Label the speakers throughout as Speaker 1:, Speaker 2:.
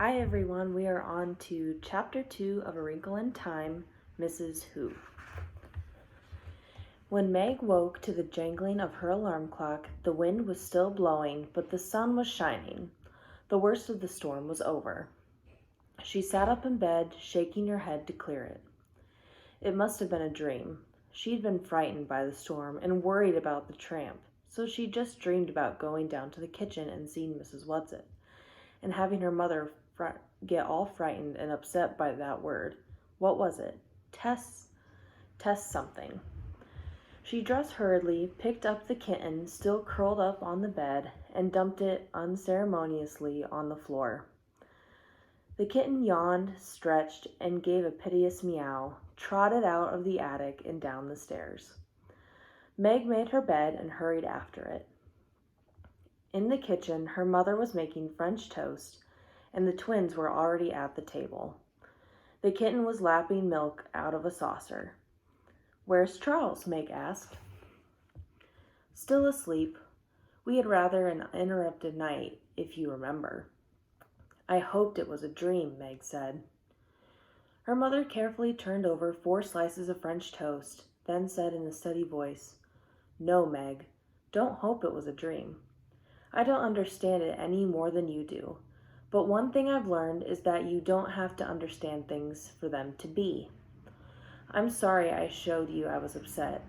Speaker 1: Hi everyone, we are on to Chapter 2 of A Wrinkle in Time, Mrs. Who. When Meg woke to the jangling of her alarm clock, the wind was still blowing, but the sun was shining. The worst of the storm was over. She sat up in bed, shaking her head to clear it. It must have been a dream. She'd been frightened by the storm and worried about the tramp, so she just dreamed about going down to the kitchen and seeing Mrs. Whatsit, and having her mother get all frightened and upset by that word. What was it? Tess something. She dressed hurriedly, picked up the kitten, still curled up on the bed, and dumped it unceremoniously on the floor. The kitten yawned, stretched, and gave a piteous meow, trotted out of the attic and down the stairs. Meg made her bed and hurried after it. In the kitchen, her mother was making French toast, and the twins were already at the table. The kitten was lapping milk out of a saucer. "Where's Charles?" Meg asked. "Still asleep. We had rather an interrupted night, if you remember." "I hoped it was a dream," Meg said. Her mother carefully turned over 4 slices of French toast, then said in a steady voice, "No, Meg, don't hope it was a dream. I don't understand it any more than you do. But one thing I've learned is that you don't have to understand things for them to be. I'm sorry I showed you I was upset.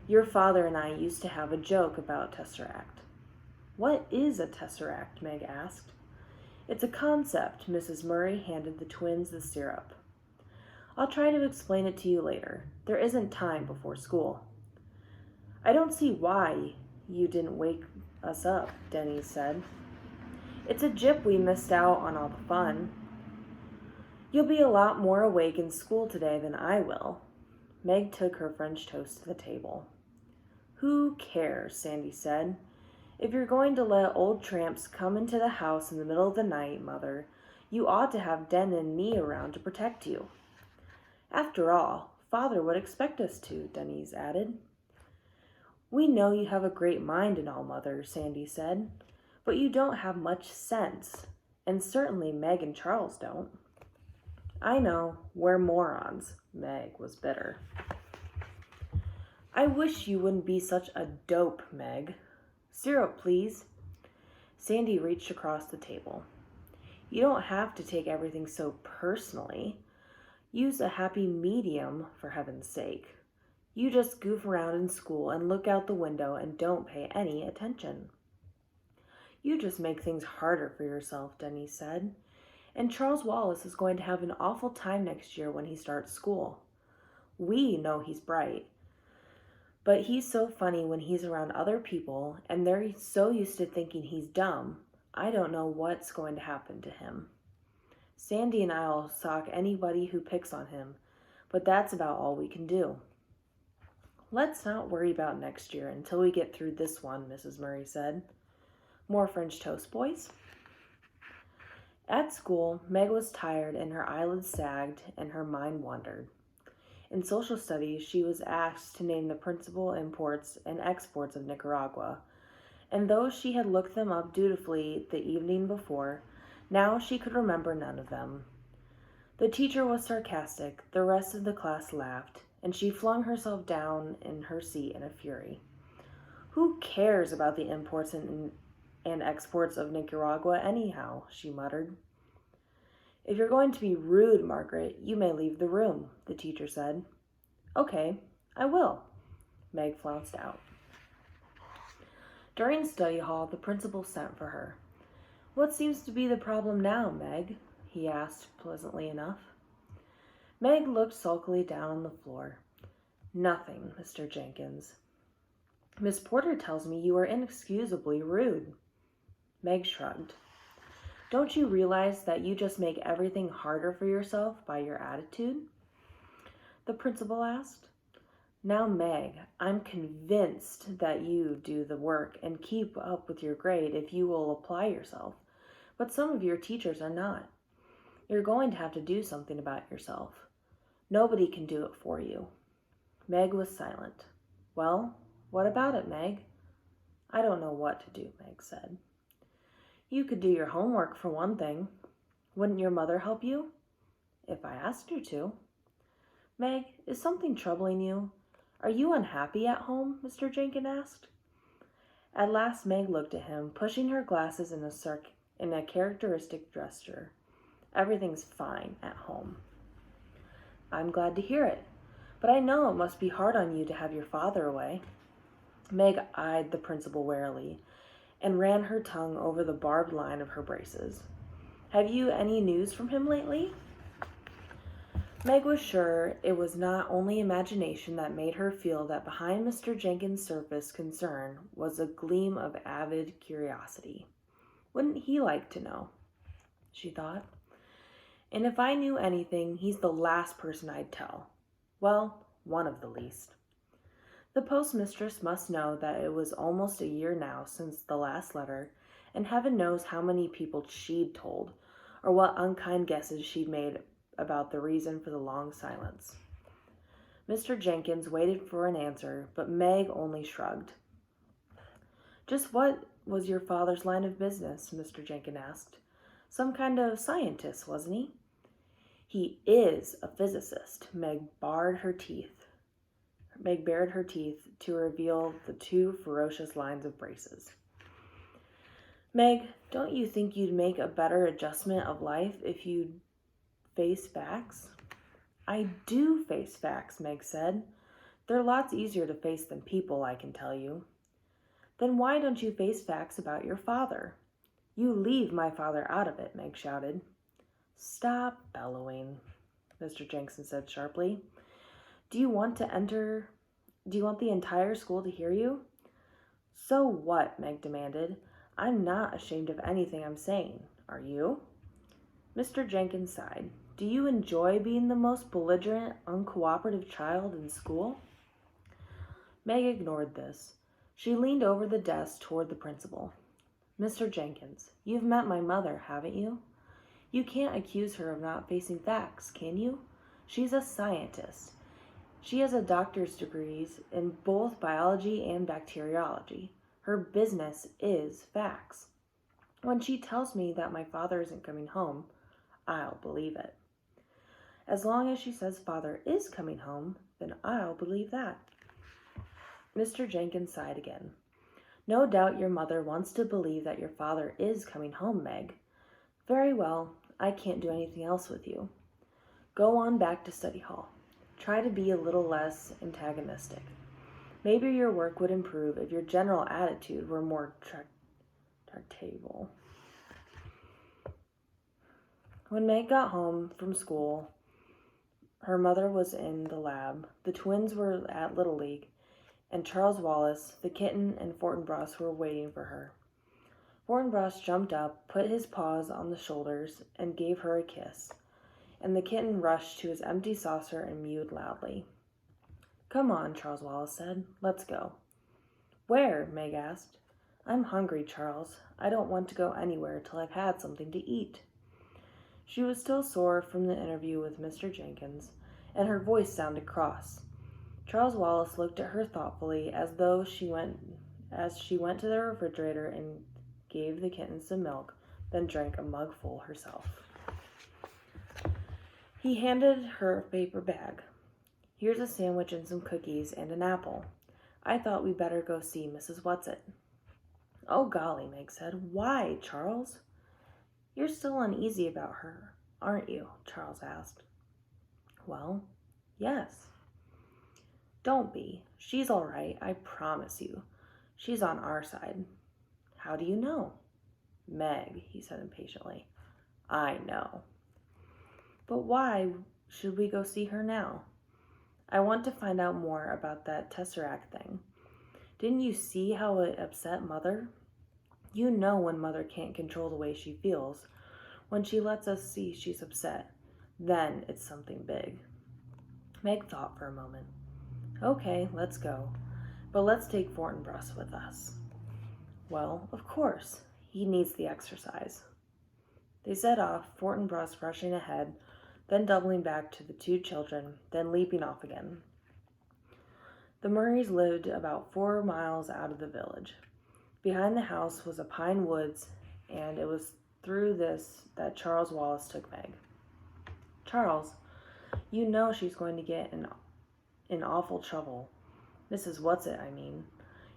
Speaker 1: Your father and I used to have a joke about tesseract." "What is a tesseract?" Meg asked. "It's a concept." Mrs. Murray handed the twins the syrup. "I'll try to explain it to you later. There isn't time before school." "I don't see why you didn't wake us up," Denny said. "It's a jip we missed out on all the fun." "You'll be a lot more awake in school today than I will." Meg took her French toast to the table. "Who cares?" Sandy said. "If you're going to let old tramps come into the house in the middle of the night, Mother, you ought to have Den and me around to protect you." "After all, Father would expect us to," Denise added. "We know you have a great mind and all, Mother," Sandy said, "but you don't have much sense, and certainly Meg and Charles don't." "I know, we're morons." Meg was bitter. "I wish you wouldn't be such a dope, Meg. Syrup, please." Sandy reached across the table. "You don't have to take everything so personally. Use a happy medium, for heaven's sake. You just goof around in school and look out the window and don't pay any attention." "You just make things harder for yourself," Denny said. "And Charles Wallace is going to have an awful time next year when he starts school. We know he's bright, but he's so funny when he's around other people, and they're so used to thinking he's dumb. I don't know what's going to happen to him. Sandy and I'll sock anybody who picks on him, but that's about all we can do." "Let's not worry about next year until we get through this one," Mrs. Murray said. "More French toast, boys?" At school, Meg was tired and her eyelids sagged and her mind wandered. In social studies, she was asked to name the principal imports and exports of Nicaragua, and though she had looked them up dutifully the evening before, now she could remember none of them. The teacher was sarcastic, the rest of the class laughed, and she flung herself down in her seat in a fury. "Who cares about the imports and exports of Nicaragua anyhow?" she muttered. "If you're going to be rude, Margaret, you may leave the room," the teacher said. "Okay, I will." Meg flounced out. During study hall, the principal sent for her. "What seems to be the problem now, Meg?" he asked pleasantly enough. Meg looked sulkily down on the floor. "Nothing, Mr. Jenkins." "Miss Porter tells me you are inexcusably rude." Meg shrugged. "Don't you realize that you just make everything harder for yourself by your attitude?" the principal asked. "Now, Meg, I'm convinced that you do the work and keep up with your grade if you will apply yourself, but some of your teachers are not. You're going to have to do something about yourself. Nobody can do it for you." Meg was silent. "Well, what about it, Meg?" "I don't know what to do," Meg said. "You could do your homework for one thing." Wouldn't your mother help you? If I asked her to. Meg, is something troubling you? Are you unhappy at home? Mr. Jenkins asked. At last Meg looked at him, pushing her glasses in a characteristic gesture. Everything's fine at home. I'm glad to hear it, but I know it must be hard on you to have your father away. Meg eyed the principal warily and ran her tongue over the barbed line of her braces. Have you any news from him lately? Meg was sure it was not only imagination that made her feel that behind Mr. Jenkins' surface concern was a gleam of avid curiosity. Wouldn't he like to know? She thought. And if I knew anything, he's the last person I'd tell. Well, one of the least. The postmistress must know that it was almost a year now since the last letter, and heaven knows how many people she'd told, or what unkind guesses she'd made about the reason for the long silence. Mr. Jenkins waited for an answer, but Meg only shrugged. Just what was your father's line of business? Mr. Jenkins asked. Some kind of scientist, wasn't he? He is a physicist. Meg bared her teeth to reveal the two ferocious lines of braces. Meg, don't you think you'd make a better adjustment of life if you'd face facts? I do face facts, Meg said. They're lots easier to face than people, I can tell you. Then why don't you face facts about your father? You leave my father out of it, Meg shouted. Stop bellowing, Mr. Jenkins said sharply. Do you want the entire school to hear you? So what? Meg demanded. I'm not ashamed of anything I'm saying. Are you? Mr. Jenkins sighed. Do you enjoy being the most belligerent, uncooperative child in school? Meg ignored this. She leaned over the desk toward the principal. Mr. Jenkins, you've met my mother, haven't you? You can't accuse her of not facing facts, can you? She's a scientist. She has a doctor's degrees in both biology and bacteriology. Her business is facts. When she tells me that my father isn't coming home, I'll believe it. As long as she says father is coming home, then I'll believe that. Mr. Jenkins sighed again. No doubt your mother wants to believe that your father is coming home, Meg. Very well, I can't do anything else with you. Go on back to study hall. Try to be a little less antagonistic. Maybe your work would improve if your general attitude were more tractable. When Meg got home from school, her mother was in the lab, the twins were at Little League, and Charles Wallace, the kitten, and Fortinbras were waiting for her. Fortinbras jumped up, put his paws on the shoulders, and gave her a kiss, and the kitten rushed to his empty saucer and mewed loudly. Come on, Charles Wallace said. Let's go. Where? Meg asked. I'm hungry, Charles. I don't want to go anywhere till I've had something to eat. She was still sore from the interview with Mr. Jenkins, and her voice sounded cross. Charles Wallace looked at her thoughtfully as she went to the refrigerator and gave the kitten some milk, then drank a mugful herself. He handed her a paper bag. Here's a sandwich and some cookies and an apple. I thought we'd better go see Mrs. Whatsit. Oh, golly, Meg said. Why, Charles? You're still uneasy about her, aren't you? Charles asked. Well, yes. Don't be. She's all right, I promise you. She's on our side. How do you know? Meg, he said impatiently. I know. But why should we go see her now? I want to find out more about that Tesseract thing. Didn't you see how it upset Mother? You know when Mother can't control the way she feels. When she lets us see she's upset, then it's something big. Meg thought for a moment. Okay, let's go. But let's take Fortinbras with us. Well, of course. He needs the exercise. They set off, Fortinbras rushing ahead, then doubling back to the two children, then leaping off again. The Murrays lived about 4 miles out of the village. Behind the house was a pine woods, and it was through this that Charles Wallace took Meg. Charles, you know she's going to get in awful trouble. Mrs. Whatsit, I mean,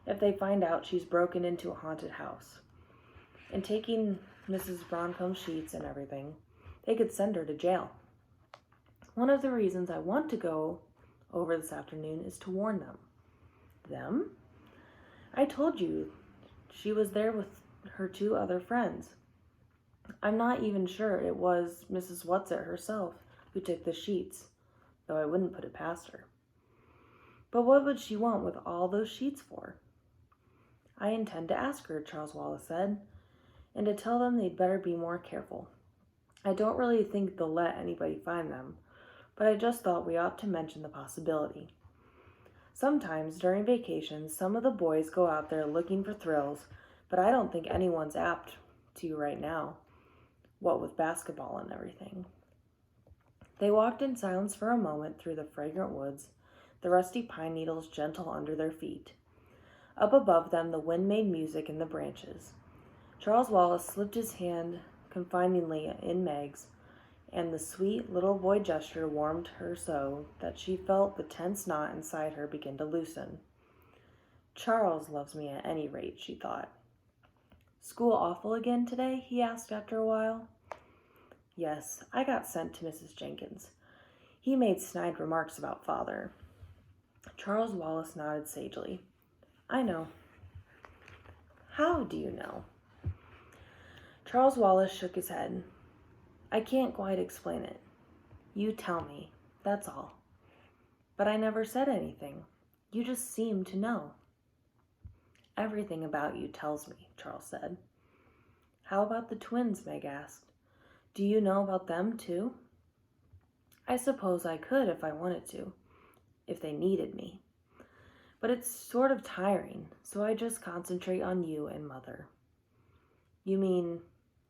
Speaker 1: if they find out she's broken into a haunted house. And taking Mrs. Broncombe's sheets and everything, they could send her to jail. One of the reasons I want to go over this afternoon is to warn them. Them? I told you she was there with her 2 other friends. I'm not even sure it was Mrs. Whatsit herself who took the sheets, though I wouldn't put it past her. But what would she want with all those sheets for? I intend to ask her, Charles Wallace said, and to tell them they'd better be more careful. I don't really think they'll let anybody find them, but I just thought we ought to mention the possibility. Sometimes during vacations, some of the boys go out there looking for thrills, but I don't think anyone's apt to right now, what with basketball and everything. They walked in silence for a moment through the fragrant woods, the rusty pine needles gentle under their feet. Up above them, the wind made music in the branches. Charles Wallace slipped his hand confidingly in Meg's, and the sweet little boy gesture warmed her so that she felt the tense knot inside her begin to loosen. Charles loves me at any rate, she thought. School awful again today? He asked after a while. Yes, I got sent to Mrs. Jenkins. He made snide remarks about father. Charles Wallace nodded sagely. I know. How do you know? Charles Wallace shook his head. I can't quite explain it. You tell me, that's all. But I never said anything. You just seem to know. Everything about you tells me, Charles said. How about the twins? Meg asked. Do you know about them too? I suppose I could if I wanted to, if they needed me. But it's sort of tiring, so I just concentrate on you and Mother. You mean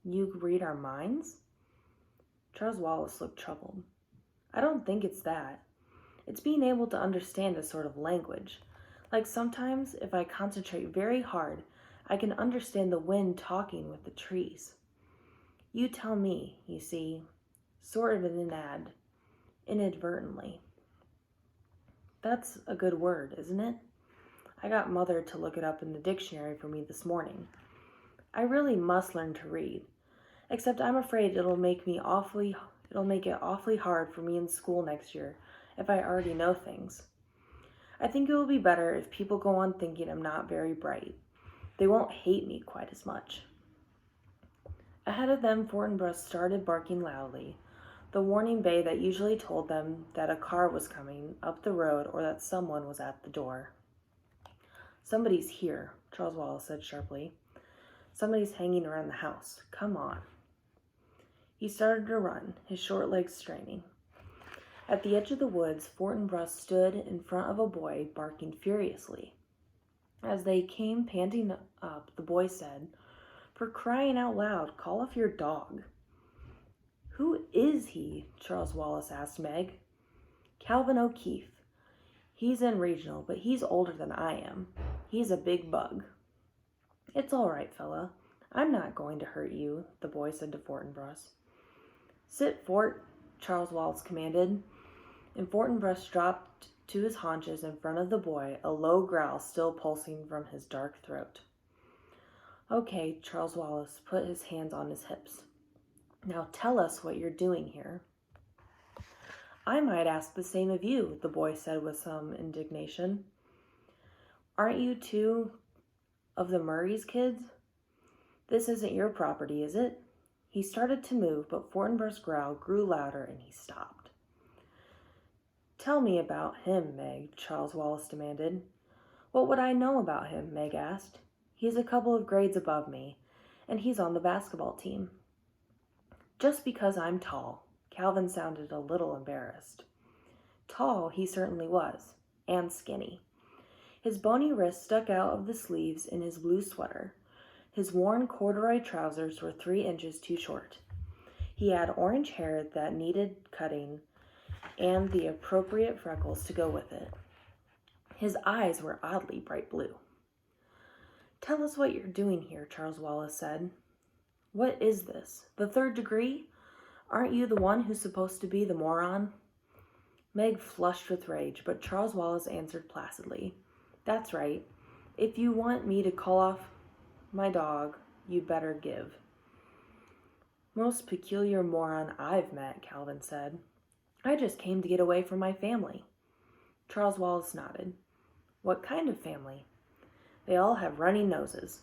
Speaker 1: you read our minds? Charles Wallace looked troubled. I don't think it's that. It's being able to understand a sort of language. Like sometimes, if I concentrate very hard, I can understand the wind talking with the trees. You tell me, you see, sort of inadvertently. That's a good word, isn't it? I got Mother to look it up in the dictionary for me this morning. I really must learn to read, except I'm afraid it'll make it awfully hard for me in school next year if I already know things. I think it will be better if people go on thinking I'm not very bright. They won't hate me quite as much. Ahead of them, Fortinbras started barking loudly, the warning bay that usually told them that a car was coming up the road or that someone was at the door. Somebody's here, Charles Wallace said sharply. Somebody's hanging around the house. Come on. He started to run, his short legs straining. At the edge of the woods, Fortinbras stood in front of a boy, barking furiously. As they came panting up, the boy said, For crying out loud, call off your dog. Who is he? Charles Wallace asked Meg. Calvin O'Keefe. He's in regional, but he's older than I am. He's a big bug. It's all right, fella. I'm not going to hurt you, the boy said to Fortinbras. Sit, Fort, Charles Wallace commanded, and Fortinbras dropped to his haunches in front of the boy, a low growl still pulsing from his dark throat. Okay, Charles Wallace put his hands on his hips. Now tell us what you're doing here. I might ask the same of you, the boy said with some indignation. Aren't you 2 of the Murray's kids? This isn't your property, is it? He started to move, but Fortinbras' growl grew louder and he stopped. Tell me about him, Meg, Charles Wallace demanded. What would I know about him? Meg asked. He's a couple of grades above me, and he's on the basketball team. Just because I'm tall. Calvin sounded a little embarrassed. Tall he certainly was, and skinny. His bony wrists stuck out of the sleeves in his blue sweater. His worn corduroy trousers were 3 inches too short. He had orange hair that needed cutting and the appropriate freckles to go with it. His eyes were oddly bright blue. Tell us what you're doing here, Charles Wallace said. What is this? The third degree? Aren't you the one who's supposed to be the moron? Meg flushed with rage, but Charles Wallace answered placidly. That's right. If you want me to call off my dog, you better give. Most peculiar moron I've met, Calvin said. I just came to get away from my family. Charles Wallace nodded. What kind of family? They all have runny noses.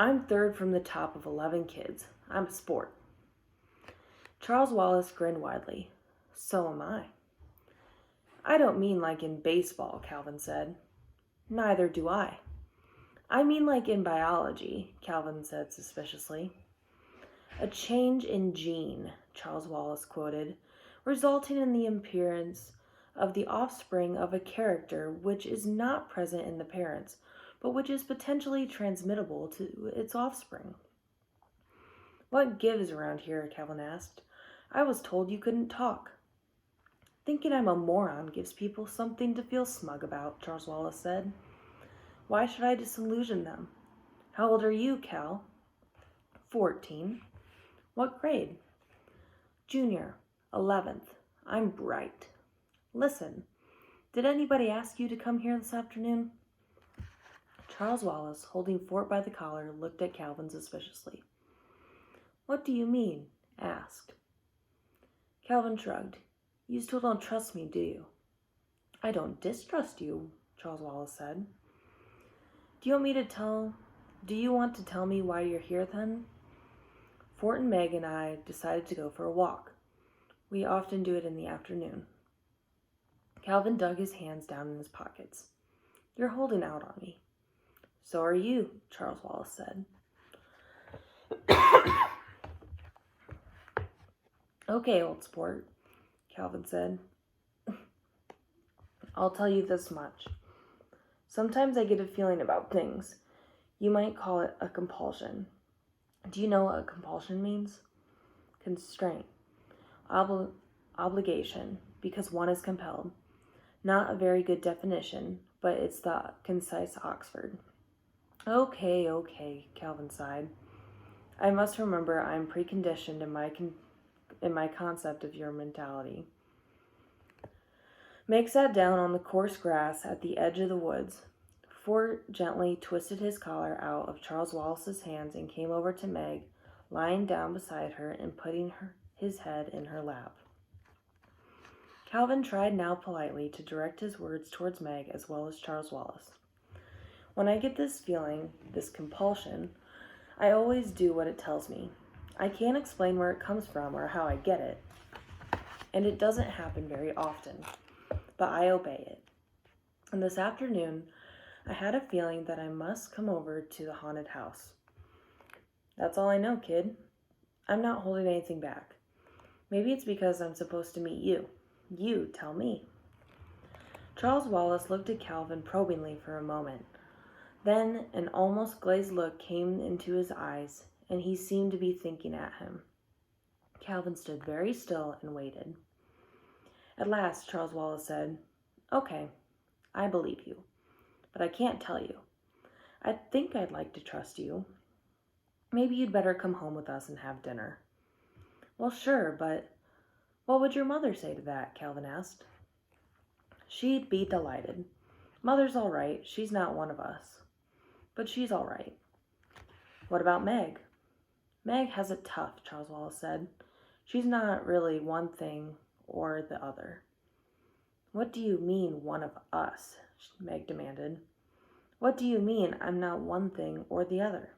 Speaker 1: I'm third from the top of 11 kids. I'm a sport. Charles Wallace grinned widely. So am I. I don't mean like in baseball, Calvin said. Neither do I. I mean like in biology, Calvin said suspiciously. A change in gene, Charles Wallace quoted, resulting in the appearance of the offspring of a character which is not present in the parents, but which is potentially transmittable to its offspring. What gives around here? Calvin asked. I was told you couldn't talk. Thinking I'm a moron gives people something to feel smug about, Charles Wallace said. Why should I disillusion them? How old are you, Cal? 14. What grade? Junior, 11th. I'm bright. Listen, did anybody ask you to come here this afternoon? Charles Wallace, holding Fort by the collar, looked at Calvin suspiciously. What do you mean? Asked. Calvin shrugged. You still don't trust me, do you? I don't distrust you, Charles Wallace said. Do you want to tell me why you're here then? Fort and Meg and I decided to go for a walk. We often do it in the afternoon. Calvin dug his hands down in his pockets. You're holding out on me. So are you, Charles Wallace said. Okay, old sport, Calvin said. I'll tell you this much. Sometimes I get a feeling about things. You might call it a compulsion. Do you know what a compulsion means? Constraint. Obligation, because one is compelled. Not a very good definition, but it's the concise Oxford. Okay, Calvin sighed. I must remember I'm preconditioned in my concept of your mentality. Meg sat down on the coarse grass at the edge of the woods. Fort gently twisted his collar out of Charles Wallace's hands and came over to Meg, lying down beside her and putting his head in her lap. Calvin tried now politely to direct his words towards Meg as well as Charles Wallace. When I get this feeling, this compulsion, I always do what it tells me. I can't explain where it comes from or how I get it, and it doesn't happen very often, but I obey it. And this afternoon, I had a feeling that I must come over to the haunted house. That's all I know, kid. I'm not holding anything back. Maybe it's because I'm supposed to meet you. You tell me. Charles Wallace looked at Calvin probingly for a moment. Then an almost glazed look came into his eyes, and he seemed to be thinking at him. Calvin stood very still and waited. At last, Charles Wallace said, Okay, I believe you, but I can't tell you. I think I'd like to trust you. Maybe you'd better come home with us and have dinner. Well, sure, but what would your mother say to that? Calvin asked. She'd be delighted. Mother's all right. She's not one of us. But she's all right. What about Meg? Meg has it tough, Charles Wallace said. She's not really one thing or the other. What do you mean, one of us? Meg demanded. What do you mean I'm not one thing or the other?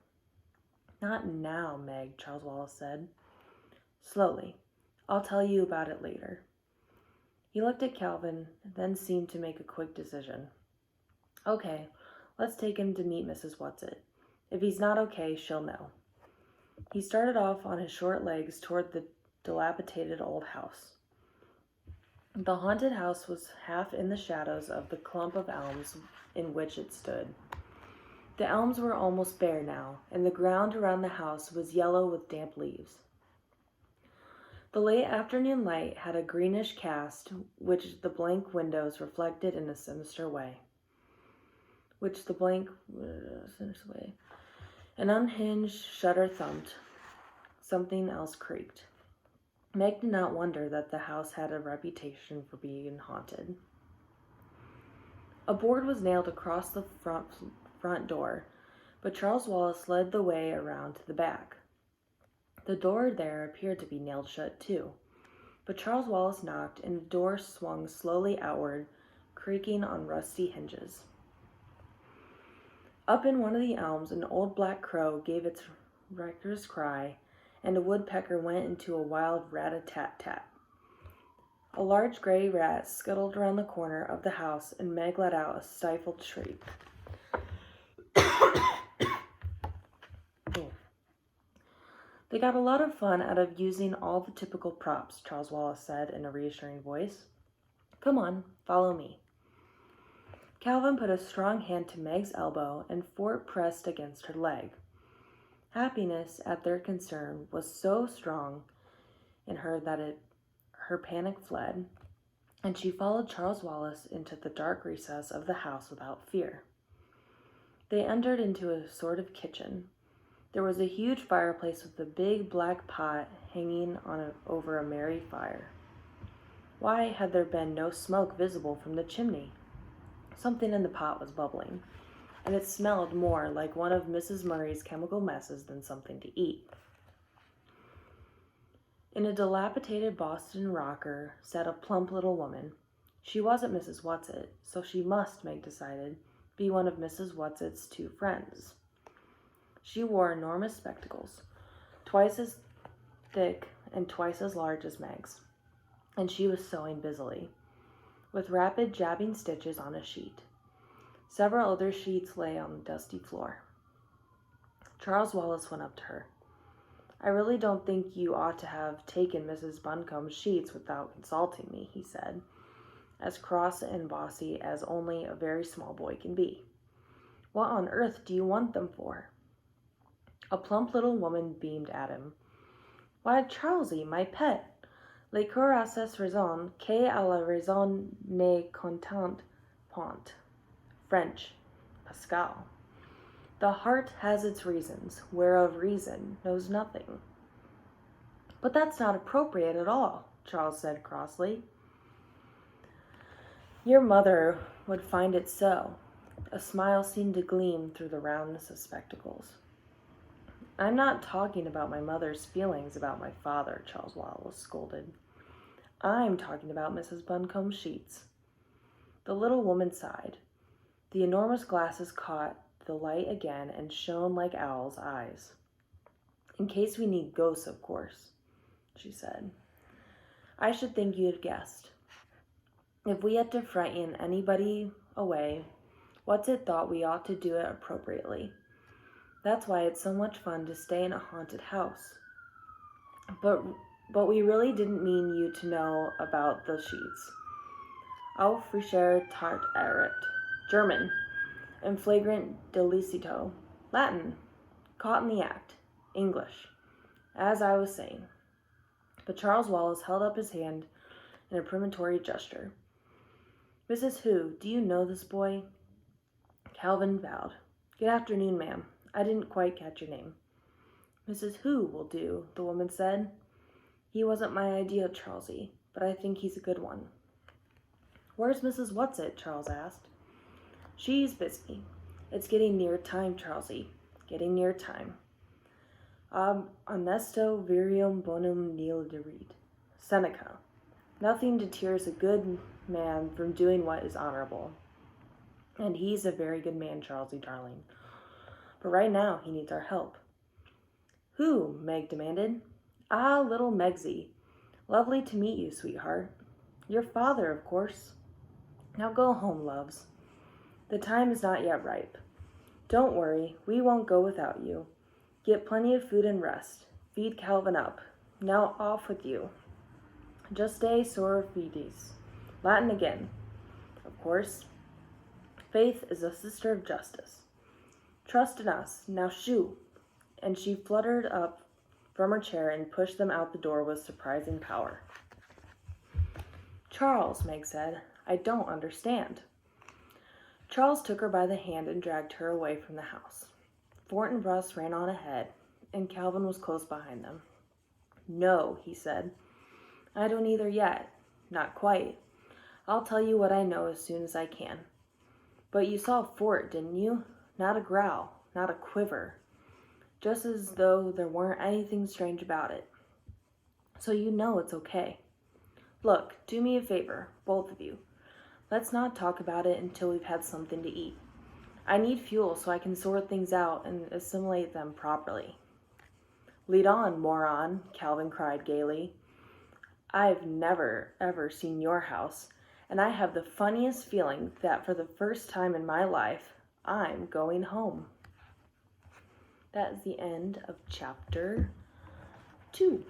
Speaker 1: Not now, Meg, Charles Wallace said. Slowly. I'll tell you about it later. He looked at Calvin, then seemed to make a quick decision. Okay, let's take him to meet Mrs. Whatsit. If he's not okay, she'll know. He started off on his short legs toward the dilapidated old house. The haunted house was half in the shadows of the clump of elms in which it stood. The elms were almost bare now, and the ground around the house was yellow with damp leaves. The late afternoon light had a greenish cast, which the blank windows reflected in a sinister way. An unhinged shutter thumped. something else creaked. Meg did not wonder that the house had a reputation for being haunted. A board was nailed across the front door, but Charles Wallace led the way around to the back. The door there appeared to be nailed shut too, but Charles Wallace knocked and the door swung slowly outward, creaking on rusty hinges. Up in one of the elms, an old black crow gave its reckless cry, and a woodpecker went into a wild rat-a-tat-tat. A large gray rat scuttled around the corner of the house, and Meg let out a stifled shriek. They got a lot of fun out of using all the typical props, Charles Wallace said in a reassuring voice. Come on, follow me. Calvin put a strong hand to Meg's elbow, and Fort pressed against her leg. Happiness at their concern was so strong in her that her panic fled, and she followed Charles Wallace into the dark recess of the house without fear. They entered into a sort of kitchen. There was a huge fireplace with a big black pot hanging over a merry fire. Why had there been no smoke visible from the chimney? Something in the pot was bubbling, and it smelled more like one of Mrs. Murray's chemical messes than something to eat. In a dilapidated Boston rocker sat a plump little woman. She wasn't Mrs. Whatsit, so she must, Meg decided, be one of Mrs. Whatsit's two friends. She wore enormous spectacles, twice as thick and twice as large as Meg's, and she was sewing busily, with rapid jabbing stitches on a sheet. Several other sheets lay on the dusty floor. Charles Wallace went up to her. I really don't think you ought to have taken Mrs. Buncombe's sheets without consulting me, he said, as cross and bossy as only a very small boy can be. What on earth do you want them for? A plump little woman beamed at him. Why, Charlesy, my pet, les cœurs a ses raisons, que à la raison ne content point. French, Pascal. The heart has its reasons, whereof reason knows nothing. But that's not appropriate at all, Charles said crossly. Your mother would find it so. A smile seemed to gleam through the roundness of spectacles. I'm not talking about my mother's feelings about my father, Charles Wallace scolded. I'm talking about Mrs. Buncombe's sheets. The little woman sighed. The enormous glasses caught the light again and shone like owls' eyes. In case we need ghosts, of course, she said. I should think you had guessed. If we had to frighten anybody away, Whatsit thought we ought to do it appropriately. That's why it's so much fun to stay in a haunted house. But we really didn't mean you to know about the sheets. Auf frischer Tat erret. German. In flagrant delicito. Latin. Caught in the act. English. As I was saying. But Charles Wallace held up his hand in a premonitory gesture. Mrs. Who, do you know this boy? Calvin bowed. Good afternoon, ma'am. I didn't quite catch your name. Mrs. Who will do, the woman said. He wasn't my idea, Charlesy, but I think he's a good one. Where's Mrs. Whatsit? Charles asked. She's busy. It's getting near time, Charlesy. Getting near time. Honesto virium bonum nil derit. Seneca. Nothing deters a good man from doing what is honorable. And he's a very good man, Charlesy, darling. But right now, he needs our help. Who? Meg demanded. Ah, little Megsy. Lovely to meet you, sweetheart. Your father, of course. Now go home, loves. The time is not yet ripe. Don't worry, we won't go without you. Get plenty of food and rest. Feed Calvin up. Now off with you. Juste sor fides. Latin again. Of course. Faith is a sister of justice. Trust in us. Now shoo. And she fluttered up from her chair and pushed them out the door with surprising power. Charles, Meg said, I don't understand. Charles took her by the hand and dragged her away from the house. Fortinbras ran on ahead, and Calvin was close behind them. No, he said. I don't either yet. Not quite. I'll tell you what I know as soon as I can. But you saw Fort, didn't you? Not a growl, not a quiver. Just as though there weren't anything strange about it. So you know it's okay. Look, do me a favor, both of you. Let's not talk about it until we've had something to eat. I need fuel so I can sort things out and assimilate them properly. Lead on, moron, Calvin cried gaily. I've never, ever seen your house, and I have the funniest feeling that for the first time in my life, I'm going home. That is the end of chapter 2.